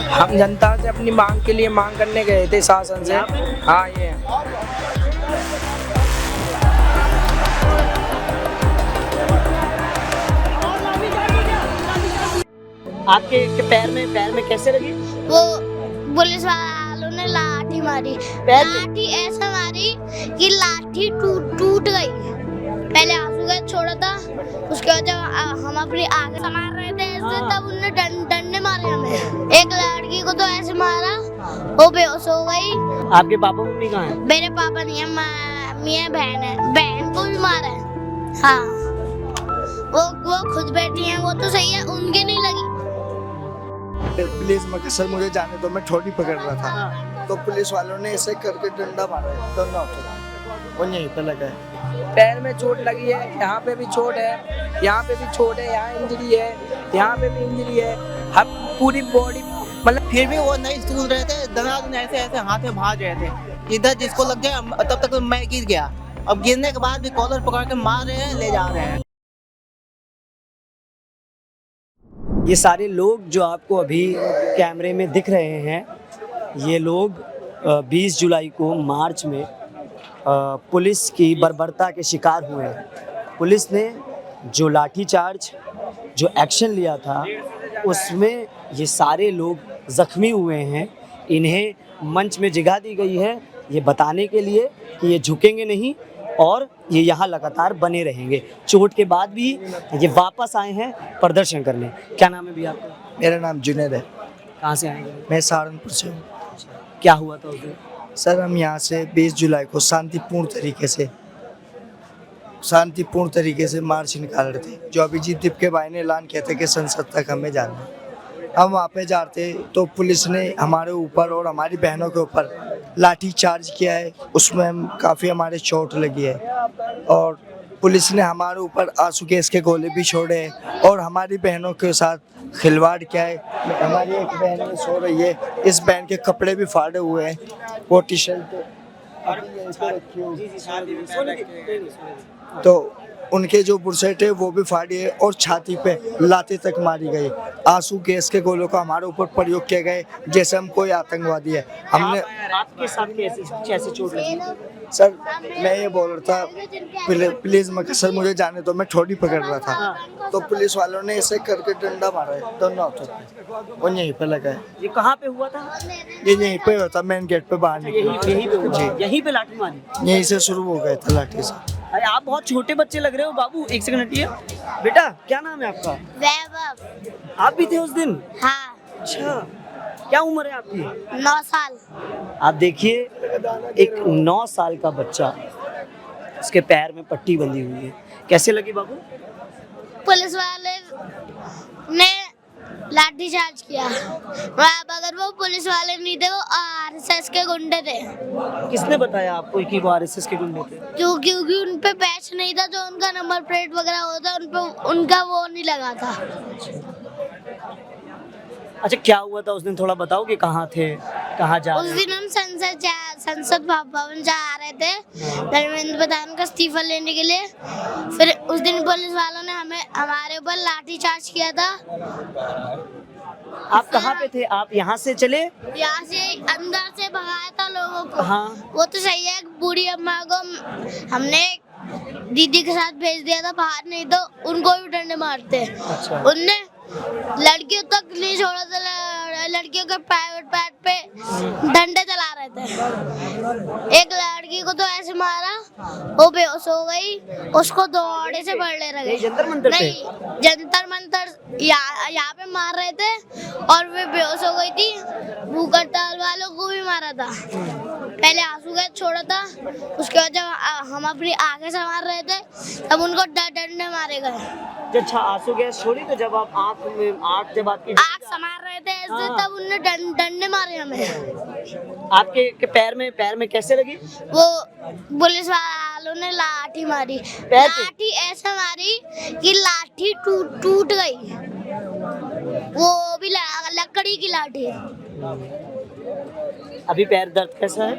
हम जनता से अपनी मांग के लिए मांग करने गए थे शासन से। हाँ ये आपके पैर में कैसे लगी? वो पुलिस वालों ने लाठी मारी, लाठी ऐसा मारी कि लाठी टूट गई। पहले आंसू गैस छोड़ा था, उसके बाद जब हम अपनी आग संभाल रहे थे ऐसे तब उन्होंने डंडे मारे हमें। एक लड़की को तो ऐसे मारा वो बेहोश हो गई। आपके पापा मम्मी कहाँ हैं? मेरे पापा नहीं है, मम्मी है, बहन है। बहन को भी मारा है। हाँ वो खुद बैठी हैं, वो तो सही है, उनके नहीं लगी। प्लीज मगर सर मुझे जाने दो, मैं ठोड़ी पकड़ रहा था तो पुलिस वालों ने ऐसे करके डंडा मारा है, दोनों वो यहीं पे लगा है। पैर में चोट लगी है, यहाँ पे भी चोट है, यहाँ पे भी चोट है, यहाँ इंजरी है, यहाँ पे भी इंजरी है। हम पूरी बॉडी मतलब फिर भी वो नहीं सूझ रहे थे, दनादन ऐसे ऐसे हाथ में भाग रहे थे। इधर जिसको लग गया तब तक मैं गिर गया। अब गिरने के बाद भी कॉलर पकड़ के मार रहे हैं, ले जा रहे हैं। ये सारे लोग जो आपको अभी कैमरे में दिख रहे हैं, ये लोग 20 जुलाई को मार्च में पुलिस की बर्बरता के शिकार हुए हैं। पुलिस ने जो लाठीचार्ज जो एक्शन लिया था उसमें ये सारे लोग ज़ख्मी हुए हैं। इन्हें मंच में जगह दी गई है ये बताने के लिए कि ये झुकेंगे नहीं और ये यहाँ लगातार बने रहेंगे। चोट के बाद भी ये वापस आए हैं प्रदर्शन करने। क्या नाम है भैया आपका? मेरा नाम जुनैद है। कहाँ से आएंगे? मैं सहारनपुर से हूँ। क्या हुआ था उस दिन? सर हम यहाँ से 20 जुलाई को शांतिपूर्ण तरीके से मार्च निकाल रहे थे। जो अभिजीत दीपके भाई ने ऐलान किया था कि संसद तक हमें जाना है। हम वहाँ पे जाते तो पुलिस ने हमारे ऊपर और हमारी बहनों के ऊपर लाठी चार्ज किया है, उसमें हम काफ़ी हमारे चोट लगी है और पुलिस ने हमारे ऊपर आंसू गैस के गोले भी छोड़े हैं और हमारी बहनों के साथ खिलवाड़ किया है। हमारी एक बहन सो रही है, इस बहन के कपड़े भी फाड़े हुए हैं, वो टी शर्ट अभी यहीं पे रखी हुई तो उनके जो बुरसेट है वो भी फाड़ी है और छाती पे लाते तक मारी गई। आंसू गैस के गोलों का हमारे ऊपर प्रयोग किए गए जैसे हम कोई आतंकवादी है। हमने आपके साथ कैसे चोट लगी? सर मैं ये बोल रहा था प्लीज मगर सर मुझे जाने दो, मैं ठोड़ी पकड़ रहा था तो पुलिस वालों ने ऐसे करके डंडा मारा है, दोनों हाथों पे वो यहीं पे लगा है। ये कहाँ पे हुआ था? ये यहीं पे होता, मेन गेट पे बाहर निकले यहीं पे लाठी मारी? यहीं से शुरू हो गया था लाठी से। अरे आप बहुत छोटे बच्चे लग रहे हो बाबू। एक सेकंड हटिए। बेटा क्या नाम है आपका? वैभव। आप भी थे उस दिन? हाँ। अच्छा क्या उम्र है आपकी? 9 साल। आप देखिए एक 9 साल का बच्चा, उसके पैर में पट्टी बंधी हुई है। कैसे लगी बाबू? पुलिस वाले ने लाठी चार्ज किया। अगर वो पुलिस वाले नहीं थे, वो आरएसएस के गुंडे थे। किसने बताया आपको कि वो आरएसएस के गुंडे थे? क्योंकि उन पे बैच नहीं था, जो उनका नंबर प्लेट वगैरह होता उन पे उनका वो नहीं लगा था। अच्छा क्या हुआ था उस दिन, थोड़ा बताओ कि कहाँ थे, कहाँ जा उस दिन हम संसद भवन जा रहे थे धर्मेंद्र प्रधान का इस्तीफा लेने के लिए। फिर उस दिन पुलिस वालों ने हमारे ऊपर लाठी चार्ज किया था। आप कहाँ पे थे? आप यहाँ से चले? यहाँ से अंदर से भगाया था लोगों को। हाँ वो तो सही है, बूढ़ी अम्मा को हमने दीदी के साथ भेज दिया था बाहर, नहीं तो उनको भी डंडे मारते। अच्छा। उनने लड़कियों तक नहीं छोड़ा था, लड़कियों के प्राइवेट पार्ट पे डंडे चला रहे थे। एक लड़की को तो ऐसे मारा वो बेहोश हो गई, उसको दौड़े से पड़ने लगे। जंतर मंतर पे? नहीं, जंतर मंतर यहाँ पे मार रहे थे और वे बेहोश हो गई थी। भूख हड़ताल वालों को भी मारा था। पहले आंसू गैस छोड़ा था, उसके बाद जब हम अपनी आंखें संभाल रहे थे तब उनको डंडे मारे गए। अच्छा आंसू गैस छोड़ी तो जब आप आँख जब आपकी आँख संभाल रहे थे ऐसे हाँ। तब उनने डंडे मारे हमें। आपके पैर में कैसे लगी? वो पुलिस वालों ने लाठी मारी, पैर पे? लाठी ऐसा मारी कि लाठी टूट गई। वो भी लकड़ी की लाठी। अभी पैर दर्द कैसा है?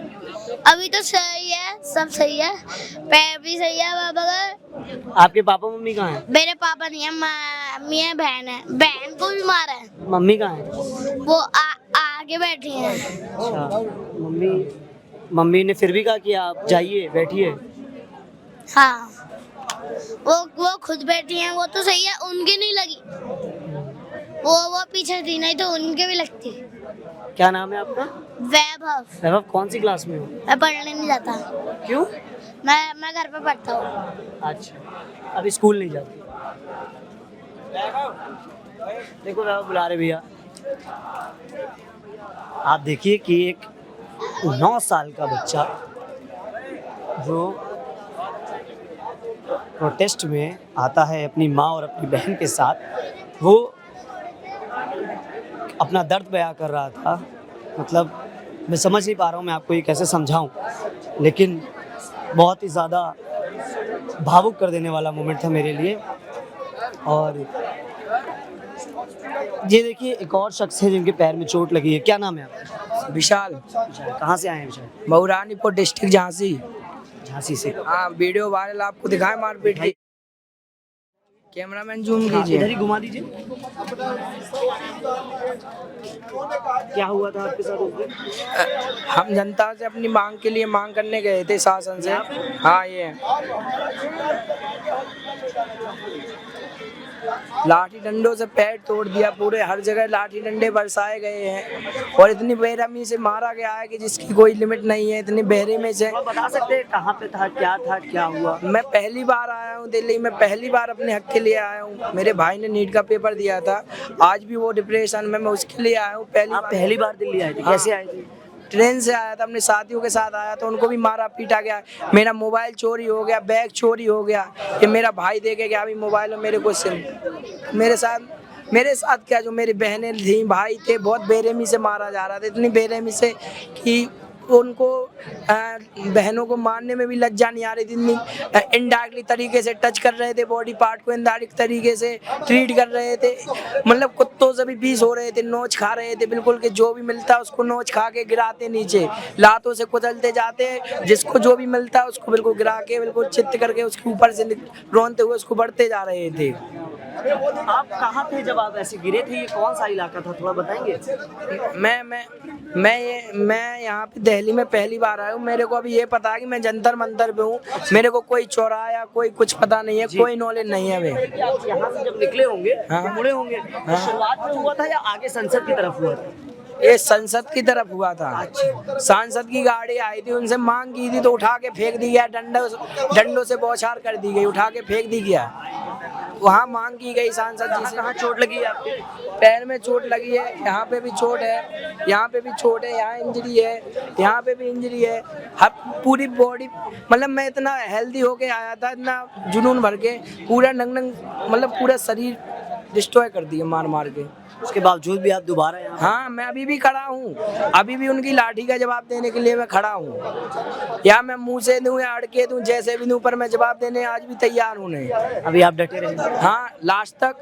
अभी तो सही है, सब सही है, पैर भी सही है बाबा। आपके पापा मम्मी कहाँ हैं? मेरे पापा नहीं है, मम्मी है, बहन है। बहन को भी मारा है। मम्मी कहाँ है? वो आगे बैठी हैं। अच्छा, मम्मी मम्मी ने फिर भी कहा कि आप जाइए बैठिए। हाँ, वो खुद बैठी हैं, वो तो सही है, उनकी नहीं लगी, वो पीछे थी, नहीं तो उनके भी लगती। क्या नाम है आपका? वैभव। वैभव, कौन सी क्लास में हो? मैं पढ़ने नहीं जाता। क्यों? मैं घर पे पढ़ता हूँ। अच्छा, अभी स्कूल नहीं जाती। देखो वैभव बुला रहे भैया। आप देखिए कि एक 9 साल का बच्चा जो प्रोटेस्ट में आता है अपनी माँ और अपनी बहन के साथ, वो अपना दर्द बयां कर रहा था। मतलब मैं समझ नहीं पा रहा हूँ मैं आपको ये कैसे समझाऊँ, लेकिन बहुत ही ज़्यादा भावुक कर देने वाला मोमेंट था मेरे लिए। और ये देखिए एक और शख्स है जिनके पैर में चोट लगी है। क्या नाम है आपका? विशाल, कहाँ से आए हैं विशाल? मऊरानीपुर डिस्ट्रिक्ट झांसी। झांसी से। हाँ, वीडियो वायरल आपको दिखाए मारपीट की। कैमरामैन जूम इधर कीजिए। ही घुमा दीजिए। क्या हुआ था आपके साथ उस दिन? हम जनता से अपनी मांग के लिए मांग करने गए थे शासन से। हाँ, ये लाठी डंडों से पैर तोड़ दिया, पूरे हर जगह लाठी डंडे बरसाए गए हैं और इतनी बेरहमी से मारा गया है कि जिसकी कोई लिमिट नहीं है। इतनी बेरहमी से। आप बता सकते हैं कहाँ पे था, क्या हुआ? मैं पहली बार आया हूँ दिल्ली में, पहली बार अपने हक के लिए आया हूँ। मेरे भाई ने नीट का पेपर दिया था, आज भी वो डिप्रेशन में, मैं उसके लिए आया हूँ। पहली बार दिल्ली आए थे? कैसे आए थे? ट्रेन से आया था, अपने साथियों के साथ आया, तो उनको भी मारा पीटा गया। मेरा मोबाइल चोरी हो गया, बैग चोरी हो गया। ये मेरा भाई दे के गया अभी मोबाइल और मेरे को सिम। मेरे साथ क्या, जो मेरी बहनें थी, भाई थे, बहुत बेरहमी से मारा जा रहा था। इतनी बेरहमी से कि उनको बहनों को मारने में भी लज्जा नहीं आ रही थी। इतनी इनडायरेक्टली तरीके से टच कर रहे थे, बॉडी पार्ट को इनडायरेक्ट तरीके से ट्रीट कर रहे थे। मतलब कुत्तों से भी पीस हो रहे थे, नोच खा रहे थे बिल्कुल, कि जो भी मिलता उसको नोच खा के गिराते नीचे, लातों से कुचलते जाते, जिसको जो भी मिलता उसको बिल्कुल गिरा के, बिल्कुल चित्त करके उसके ऊपर से रोनते हुए उसको बढ़ते जा रहे थे। आप कहाँ थे जब आप ऐसे गिरे थे? ये कौन सा इलाका था, थोड़ा बताएंगे? मैं यहाँ पे दिल्ली में पहली बार आया हूँ। मेरे को अभी ये पता है कि मैं जंतर मंतर पे हूँ। मेरे को कोई चौराहा कोई कुछ पता नहीं है, कोई नॉलेज नहीं है अभी। यहाँ से जब निकले होंगे, हाँ। मुड़े होंगे, तो शुरुआत में हुआ था या आगे संसद की तरफ हुआ था? ये संसद की तरफ हुआ था। सांसद की गाड़ी आई थी, उनसे मांग की थी तो उठा के फेंक दी गया, डंडों से बौछार कर दी गई, उठा के फेंक दी गया। वहाँ मांग की गई सांसद जी से। कहाँ चोट लगी है आपके? पैर में चोट लगी है, यहाँ पे भी चोट है, यहाँ पे भी चोट है, यहाँ इंजरी है, यहाँ पे भी इंजरी है। हर पूरी बॉडी, मतलब मैं इतना हेल्दी होके आया था, इतना जुनून भर के, पूरा नंग मतलब पूरा शरीर डिस्ट्रॉय कर दिया मार मार के। उसके बावजूद भी आप दोबारा यहाँ? हाँ, मैं अभी भी खड़ा हूँ, अभी भी उनकी लाठी का जवाब देने के लिए मैं खड़ा हूँ। या मैं मुंह से दूं या अड़के दूं, जैसे भी दूं, पर मैं जवाब देने आज भी तैयार हूँ। अभी आप डटे रहेंगे? हाँ, लास्ट तक।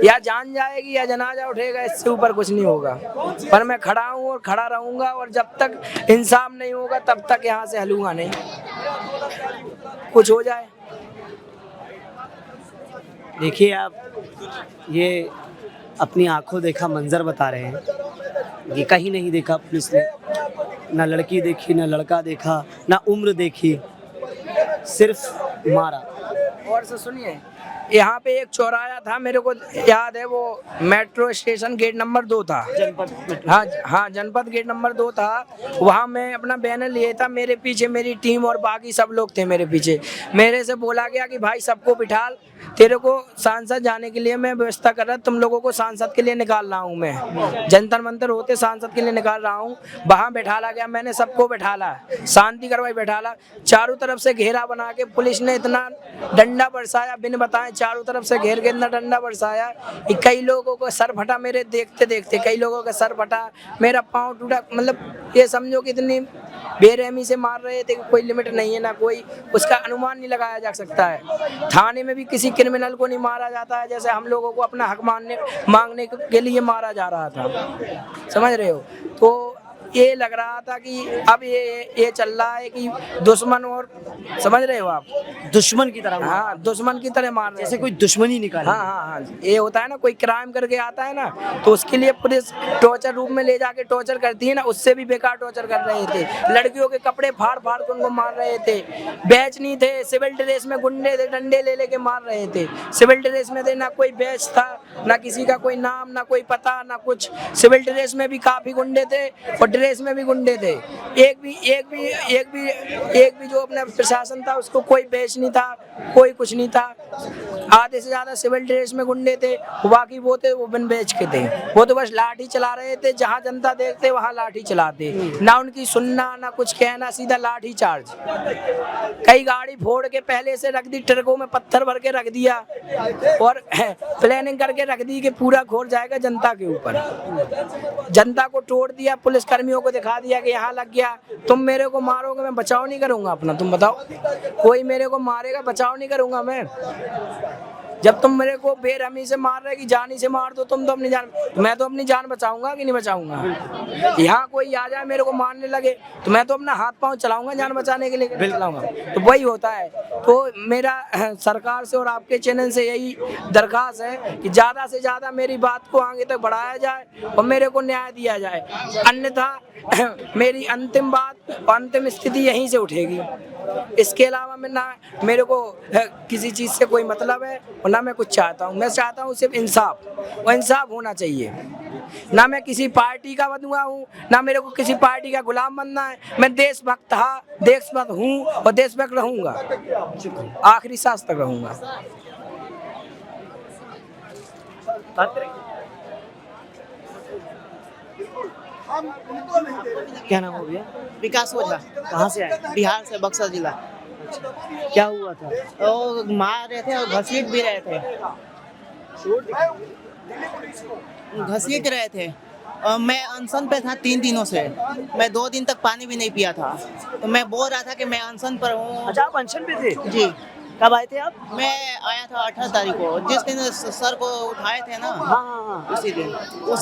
या जान जाएगी या जनाजा उठेगा, इससे ऊपर कुछ नहीं होगा। पर मैं खड़ा हूँ और खड़ा रहूंगा, और जब तक इंसाफ नहीं होगा तब तक यहाँ से हलूंगा नहीं। कुछ हो जाए। देखिए आप ये अपनी आंखों देखा मंजर बता रहे हैं। ये कहीं नहीं देखा पुलिस ने, ना लड़की देखी, ना लड़का देखा, ना उम्र देखी, सिर्फ मारा। और से सुनिए, यहाँ पे एक चौराहा था, मेरे को याद है, वो मेट्रो स्टेशन गेट नंबर 2 था। हाँ, जनपद गेट नंबर 2 था। वहाँ मैं अपना बैनर लिए था, मेरे पीछे मेरी टीम और बाकी सब लोग थे मेरे पीछे। मेरे से बोला गया कि भाई सबको बिठा, तेरे को सांसद जाने के लिए मैं व्यवस्था कर रहा, तुम लोगों को सांसद के लिए निकाल रहा हूँ। मैं जंतर मंतर होते सांसद के लिए निकाल रहा हूँ। वहाँ बैठाला गया, मैंने सबको बैठाला, शांति करवाई, बैठाला। चारों तरफ से घेरा बना के पुलिस ने इतना डंडा बरसाया, बिन बताए चारों तरफ से घेर के इतना डंडा बरसाया कि कई लोगों को सर फटा, मेरे देखते देखते कई लोगों का सर फटा, मेरा पाँव टूटा। मतलब ये समझो कि इतनी बेरहमी से मार रहे थे कि कोई लिमिट नहीं है, ना कोई उसका अनुमान नहीं लगाया जा सकता है। थाने में भी किसी क्रिमिनल को नहीं मारा जाता है जैसे हम लोगों को अपना हक मांगने के लिए मारा जा रहा था, समझ रहे हो। तो ये लग रहा था कि अब ये चल रहा है कि दुश्मन, और समझ रहे हो आप, दुश्मन की तरह मार- हाँ दुश्मन की तरह मार रहे जैसे हैं। कोई दुश्मनी निकाली। हाँ हाँ हाँ, ये होता है ना, कोई क्राइम करके आता है ना तो उसके लिए पुलिस टॉर्चर रूम में ले जाके टॉर्चर करती है ना, उससे भी बेकार टॉर्चर कर रहे थे। लड़कियों के कपड़े फाड़ फाड़ के उनको मार रहे थे। बैच नहीं थे, सिविल ड्रेस में गुंडे थे, डंडे ले लेके मार रहे थे। सिविल ड्रेस में थे, ना कोई बैच था, ना किसी का कोई नाम, ना कोई पता, ना कुछ। सिविल ड्रेस में भी काफी गुंडे थे और ड्रेस में भी गुंडे थे। एक भी जो अपना प्रशासन था उसको कोई बैच नहीं था, कोई कुछ नहीं था। आधे से ज्यादा सिविल ड्रेस में गुंडे थे, बाकी वो थे वो बिन बैच के थे। वो तो बस लाठी चला रहे थे, जहाँ जनता देखते वहाँ लाठी चलाते, ना उनकी सुनना ना कुछ कहना, सीधा लाठी चार्ज। कई गाड़ी फोड़ के पहले से रख दी, ट्रकों में पत्थर भर के रख दिया और प्लानिंग करके रख दी कि पूरा घोर जाएगा जनता के ऊपर। जनता को तोड़ दिया, पुलिस कर्मियों को दिखा दिया कि यहाँ लग गया, तुम मेरे को मारोगे मैं बचाव नहीं करूंगा अपना, तुम बताओ। कोई मेरे को मारेगा बचाव नहीं करूंगा मैं। जब तुम मेरे को बेरहमी से मार रहे कि जानी से मार दो तुम, तो अपनी जान, मैं तो अपनी जान बचाऊंगा कि नहीं बचाऊंगा। यहाँ कोई आ जाए मेरे को मारने लगे तो मैं तो अपना हाथ पांव चलाऊंगा जान बचाने के लिए, चलाऊंगा। तो वही होता है। तो मेरा सरकार से और आपके चैनल से यही दरखास्त है कि ज्यादा से ज्यादा मेरी बात को आगे तक बढ़ाया जाए और मेरे को न्याय दिया जाए, अन्यथा मेरी अंतिम बात और अंतिम स्थिति यहीं से उठेगी। इसके अलावा मैं ना, मेरे को किसी चीज़ से कोई मतलब है और ना मैं कुछ चाहता हूँ। मैं चाहता हूँ सिर्फ इंसाफ, और इंसाफ होना चाहिए। ना मैं किसी पार्टी का बंधुआ हूँ, ना मेरे को किसी पार्टी का गुलाम बनना है। मैं देशभक्त था, देशभक्त हूँ और देशभक्त रहूँगा, आखिरी सांस तक रहूँगा। क्या नाम हो भैया? विकास ओझा, कहाँ से आए? बिहार से, बक्सर जिला। क्या हुआ था? वो मार रहे थे और घसीट भी रहे थे, घसीट रहे थे। और मैं अनशन पे था 3 दिनों से, मैं 2 दिन तक पानी भी नहीं पिया था। तो मैं बोल रहा था कि मैं अनशन पर हूँ। अच्छा, आप अनशन पे थे? जी, कब आए थे आप? मैं आया था 18 तारीख को, जिस दिन सर को उठाए थे ना, हाँ। उसी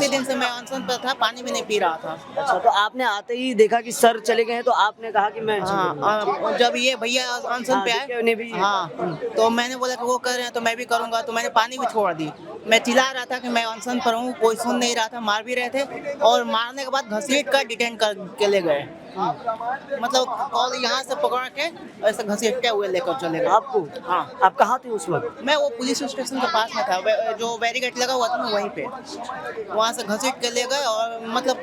दिन से मैं अनशन पर था, पानी भी नहीं पी रहा था। अच्छा, तो आपने आते ही देखा कि सर चले गए हैं तो आपने कहा कि मैं हाँ, जब ये भैया अनशन पे आए, उन्हें भी हाँ, तो मैंने बोला कि वो कर रहे हैं तो मैं भी करूँगा, तो मैंने पानी भी छोड़ दी। मैं चिल्ला रहा था कि मैं अनशन पर हूँ, कोई सुन नहीं रहा था, मार भी रहे थे और मारने के बाद घसीट कर डिटेन करके ले गए। मतलब कॉल यहाँ से पकड़ के ऐसे घसीटते हुए लेकर चले गए। आपको? हाँ, आप कहाँ थे उस वक्त? मैं वो पुलिस स्टेशन के पास में था, जो बैरिकेड लगा हुआ था ना वहीं पे। वहाँ से घसीट के ले गए और मतलब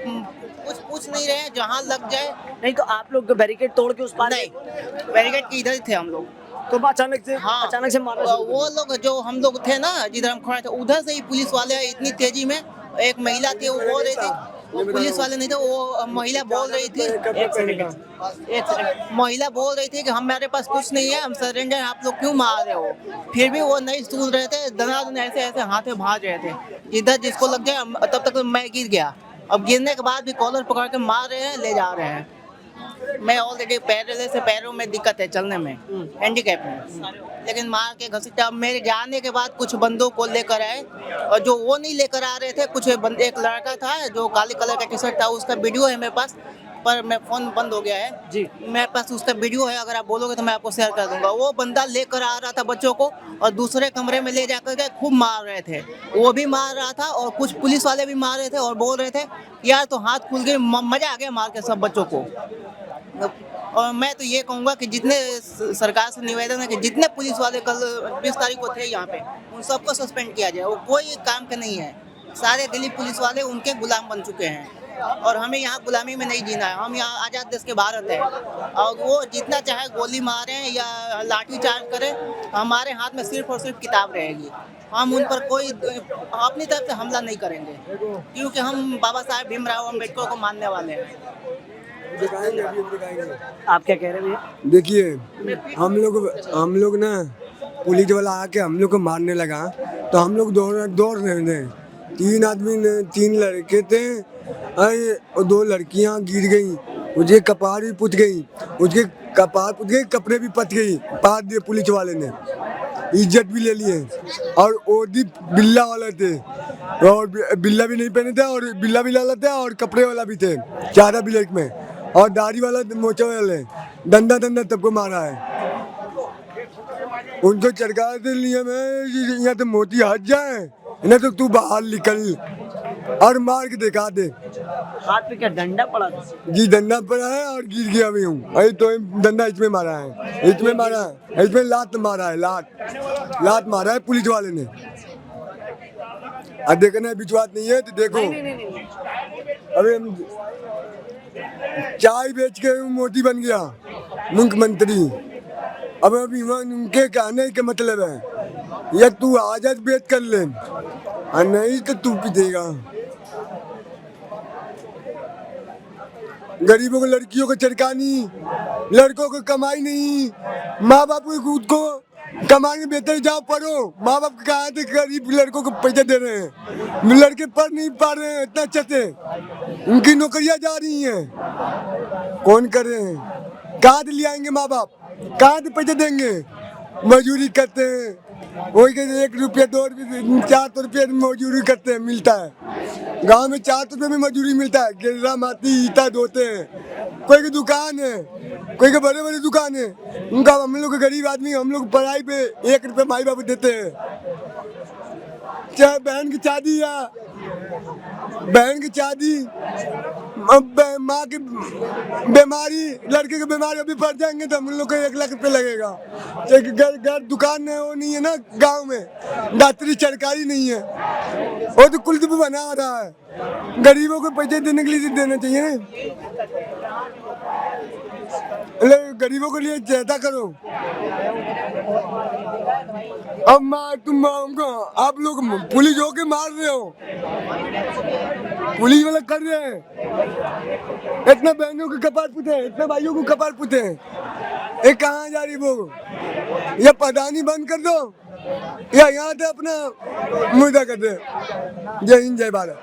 कुछ पूछ नहीं रहे, जहाँ लग जाए। नहीं तो आप लोग बैरिकेड तोड़ के उस पार? नहीं, बैरिकेड के इधर ही थे हम लोग। तो अचानक से? हाँ, अचानक से मारना शुरू कर वो लोग जो हम लोग थे ना, जिधर हम खड़े थे, उधर से ही पुलिस वाले इतनी तेजी में, एक महिला थी वो बोल रही थी, वो पुलिस वाले नहीं थे, वो महिला बोल रही थी, एक सेकंड, महिला बोल रही थी कि हमारे पास कुछ नहीं है, हम सरेंडर, आप लोग क्यों मार रहे हो? फिर भी वो नहीं सुन रहे थे, दनादन ऐसे ऐसे हाथे भाग रहे थे, इधर जिसको लग जाए। तब तक मैं गिर गया। अब गिरने के बाद भी कॉलर पकड़ के मार रहे हैं, ले जा रहे हैं। मैं ऑलरेडी पैरों में दिक्कत है, चलने में हैंडीकैप में, लेकिन मार के घसीटा। मेरे जाने के बाद कुछ बंदों को लेकर आए, और जो वो नहीं लेकर आ रहे थे, कुछ एक लड़का था जो काली कलर का टी शर्ट था, उसका वीडियो है मेरे पास, पर मैं फोन बंद हो गया है जी। मेरे पास उसका वीडियो है, अगर आप बोलोगे तो मैं आपको शेयर कर दूंगा। वो बंदा लेकर आ रहा था बच्चों को और दूसरे कमरे में ले जाकर के खूब मार रहे थे। वो भी मार रहा था और कुछ पुलिस वाले भी मार रहे थे और बोल रहे थे यार तो हाथ खुल गए, मजा आ गया मार के सब बच्चों को। और मैं तो ये कहूँगा कि जितने सरकार से निवेदन है कि जितने पुलिस वाले कल 20 तारीख को थे यहाँ पे, उन सबको सस्पेंड किया जाए। वो कोई काम के नहीं है, सारे दिल्ली पुलिस वाले उनके गुलाम बन चुके हैं और हमें यहाँ गुलामी में नहीं जीना है। हम यहाँ आज़ाद देश के भारत है और वो जितना चाहे गोली मारें या लाठी चार्ज करें, हमारे हाथ में सिर्फ और सिर्फ किताब रहेगी। हम उन पर कोई अपनी तरफ से हमला नहीं करेंगे, क्योंकि हम बाबा साहेब भीमराव अम्बेडकर को मानने वाले हैं। आप क्या कह रहे हैं भैया? देखिए, हम लोग ना पुलिस वाला आके हम लोग को मारने लगा तो हम लोग दौड़ रहे थे। 3 आदमी ने, 3 लड़के थे और 2 लड़कियां गिर गई, उसके कपार भी पुत गई, उसके कपार पुत गई, कपड़े भी पत गई, पाद दिए पुलिस वाले ने। इज्जत भी ले लिए और ओदी बिल्ला वाले थे और बिल्ला भी नहीं पहने थे और बिल्ला भी लाला थे और कपड़े वाला भी थे, चारा ब्लैक में और दाढ़ी वाला मोचे वाले डंडा सबको मारा है। उनको चरका दे लिए मैं यहाँ तो मोती हट जाए ना तो तू बाहर निकल और मार के दिखा दे। हाथ पे क्या डंडा पड़ा था? जी डंडा पड़ा है और गिर गया भी हूँ। अरे तो डंडा इसमें मारा है, इसमें मारा है, इसमें लात मारा है, लात मारा है पुलिस वाले ने। अब देखना विश्वास नहीं है तो देखो। अरे हम चाय बेच के मोदी बन गया मुख्यमंत्री। अब अभी उनके कहने के मतलब है या तू आजाद बेच कर ले और नहीं तो तू पीटेगा। गरीबों को लड़कियों को चरकानी, लड़कों को कमाई नहीं, माँ बाप को खुद को कमाने बेहतर जाओ पढ़ो। माँ बाप कहा थे गरीब लड़कों को पैसे दे रहे हैं, लड़के पढ़ नहीं पा रहे हैं इतना अच्छे से, उनकी नौकरियां जा रही हैं, कौन कर रहे हैं? कहाँ से ले आएंगे माँ बाप, कहाँ से पैसे देंगे? मजदूरी करते हैं, वही के 1 रुपया 2 रुपये 4 रुपये मजदूरी करते हैं, मिलता है। गांव में 4 रुपये में मजदूरी मिलता है। गिरा माटी ईटा धोते हैं। कोई की दुकान है, कोई के बड़े बड़े दुकान है, उनका हम लोग गरीब आदमी, हम लोग पढ़ाई पे 1 रुपये माई बाप देते हैं। चाहे बहन की शादी या बहन की शादी, माँ की बीमारी, लड़के की बीमारी अभी पड़ जाएंगे तो हम लोग को 1 लाख रुपये लगेगा। घर दुकान है वो नहीं है ना, गांव में डॉक्टरी सरकारी नहीं है, वो तो कुल भी बना रहा है। गरीबों को पैसे देने के लिए देना चाहिए ना, गरीबों के लिए ज्यादा करो। अब तुम आप लोग पुलिस होके मार रहे हो, पुलिस वाले कर रहे हैं, इतना बहनों के कपार पुते हैं, इतना भाइयों को कपार पुते हैं। ये कहाँ जा रही वो? या पदानी बंद कर दो या यहाँ से अपना मुद्दा कर दे। जय हिंद जय भारत।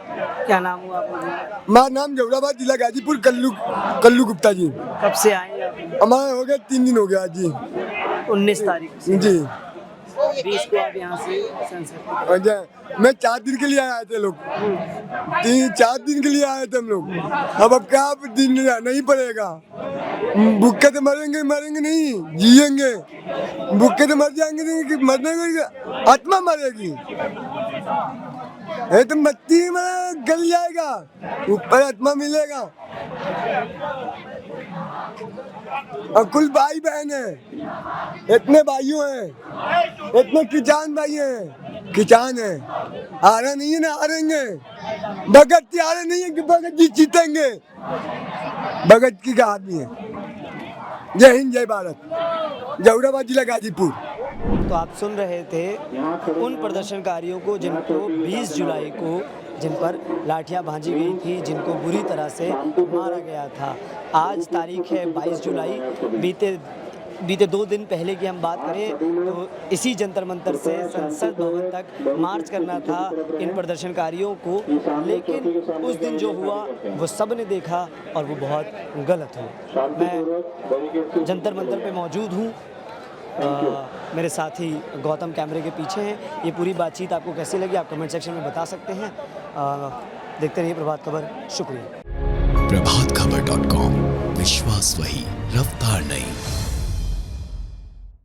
क्या नाम हुआ आपका? हमारा नाम जौहराबाद जिला गाजीपुर, कल्लू गुप्ता जी। कब से आए आप? हमारा हो गया 3 दिन हो गया जी। 19 तारीख से जी 20 को आप यहाँ से संसद। अच्छा, मैं 4 दिन के लिए आए थे लोग, 4 दिन के लिए आए थे हम लोग। अब क्या दिन नहीं पड़ेगा, भूखे तो मरेंगे नहीं, जिएंगे। भूखे तो मर जाएंगे नहीं, मरने का आत्मा मरेगी। ये तो मट्टी में गल जाएगा, ऊपर आत्मा मिलेगा। और कुल भाई बहन है, इतने भाइयों हैं, इतने किसान भाई हैं, किसान है, हारा नहीं है ना हारेंगे। भगत की हारे नहीं है कि भगत जी जीतेंगे, भगत की का आदमी है। जय हिंद जय भारत। जौहराबाद जिला गाजीपुर। तो आप सुन रहे थे उन प्रदर्शनकारियों को जिनको 20 जुलाई को जिन पर लाठियां भांजी गई थी, जिनको बुरी तरह से मारा गया था। आज तारीख है 22 जुलाई। बीते 2 दिन पहले की हम बात करें तो इसी जंतर मंतर से संसद भवन तक मार्च करना था इन प्रदर्शनकारियों को, लेकिन उस दिन जो हुआ वो सब ने देखा और वो बहुत गलत हुआ। मैं जंतर मंतर पे मौजूद हूँ, मेरे साथी गौतम कैमरे के पीछे हैं। ये पूरी बातचीत आपको कैसी लगी आप कमेंट सेक्शन में बता सकते हैं। देखते रहिए प्रभात खबर। शुक्रिया। प्रभातखबर.com, विश्वास वही, रफ्तार नहीं।